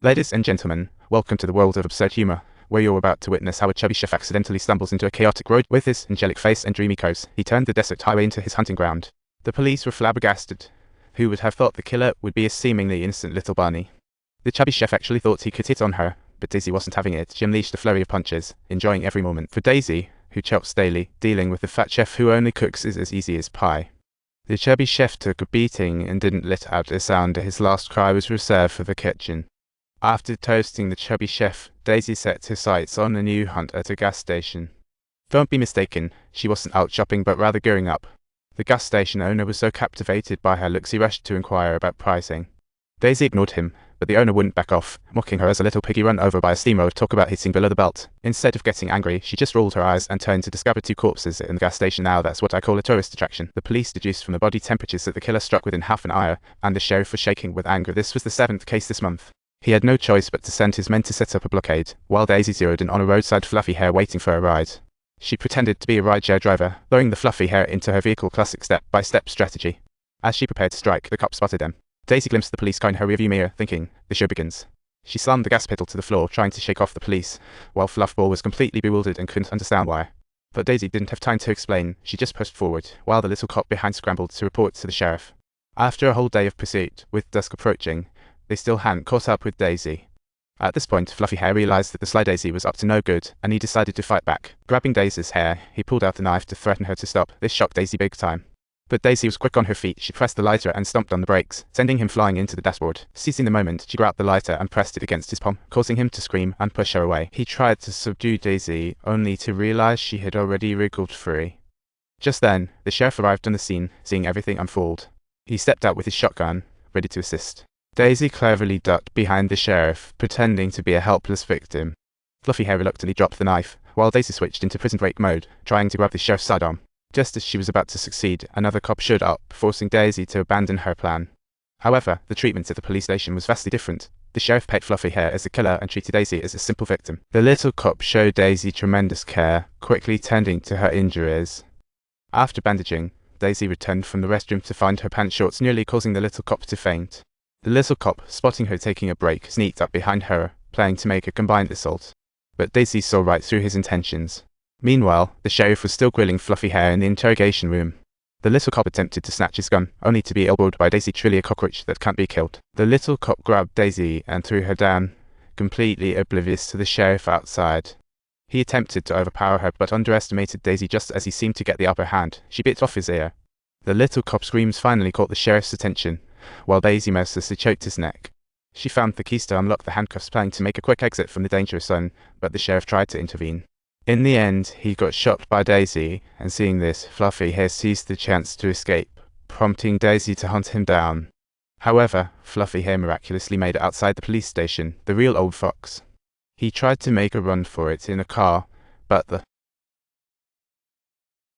Ladies and gentlemen, welcome to the world of absurd humor, where you're about to witness how a chubby chef accidentally stumbles into a chaotic road. With his angelic face and dreamy coat, he turned the desert highway into his hunting ground. The police were flabbergasted. Who would have thought the killer would be a seemingly innocent little bunny? The chubby chef actually thought he could hit on her, but Daisy wasn't having it. She unleashed a flurry of punches, enjoying every moment. For Daisy, who chops daily, dealing with the fat chef who only cooks is as easy as pie. The chubby chef took a beating and didn't let out a sound. His last cry was reserved for the kitchen. After toasting the chubby chef, Daisy set her sights on a new hunt at a gas station. Don't be mistaken, she wasn't out shopping but rather gearing up. The gas station owner was so captivated by her looks he rushed to inquire about pricing. Daisy ignored him, but the owner wouldn't back off, mocking her as a little piggy run over by a steamroller. Talk about hitting below the belt. Instead of getting angry, she just rolled her eyes and turned to discover two corpses in the gas station. Now that's what I call a tourist attraction. The police deduced from the body temperatures that the killer struck within half an hour, and the sheriff was shaking with anger. This was the 7th case this month. He had no choice but to send his men to set up a blockade, while Daisy zeroed in on a roadside fluffy hair waiting for a ride. She pretended to be a rideshare driver, throwing the fluffy hair into her vehicle. Classic step-by-step strategy. As she prepared to strike, the cop spotted them. Daisy glimpsed the police car in her rearview mirror, thinking, the show begins. She slammed the gas pedal to the floor, trying to shake off the police, while Fluffball was completely bewildered and couldn't understand why. But Daisy didn't have time to explain. She just pushed forward, while the little cop behind scrambled to report to the sheriff. After a whole day of pursuit, with dusk approaching, they still hadn't caught up with Daisy. At this point, Fluffy Hair realized that the sly Daisy was up to no good, and he decided to fight back. Grabbing Daisy's hair, he pulled out a knife to threaten her to stop. This shocked Daisy big time. But Daisy was quick on her feet. She pressed the lighter and stomped on the brakes, sending him flying into the dashboard. Seizing the moment, she grabbed the lighter and pressed it against his palm, causing him to scream and push her away. He tried to subdue Daisy, only to realize she had already wriggled free. Just then, the sheriff arrived on the scene, seeing everything unfold. He stepped out with his shotgun, ready to assist. Daisy cleverly ducked behind the sheriff, pretending to be a helpless victim. Fluffy Hair reluctantly dropped the knife, while Daisy switched into prison break mode, trying to grab the sheriff's sidearm. Just as she was about to succeed, another cop showed up, forcing Daisy to abandon her plan. However, the treatment at the police station was vastly different. The sheriff paid Fluffy Hair as a killer and treated Daisy as a simple victim. The little cop showed Daisy tremendous care, quickly tending to her injuries. After bandaging, Daisy returned from the restroom to find her pants shorts, nearly causing the little cop to faint. The little cop, spotting her taking a break, sneaked up behind her, planning to make a combined assault. But Daisy saw right through his intentions. Meanwhile, the sheriff was still grilling Fluffy Hair in the interrogation room. The little cop attempted to snatch his gun, only to be elbowed by Daisy, truly a cockroach that can't be killed. The little cop grabbed Daisy and threw her down, completely oblivious to the sheriff outside. He attempted to overpower her but underestimated Daisy just as he seemed to get the upper hand. She bit off his ear. The little cop's screams finally caught the sheriff's attention, while Daisy mercilessly choked his neck. She found the keys to unlock the handcuffs, planning to make a quick exit from the dangerous zone, but the sheriff tried to intervene. In the end, he got shot by Daisy, and seeing this, Fluffy Hair seized the chance to escape, prompting Daisy to hunt him down. However, Fluffy Hair miraculously made it outside the police station, the real old fox. He tried to make a run for it in a car, but the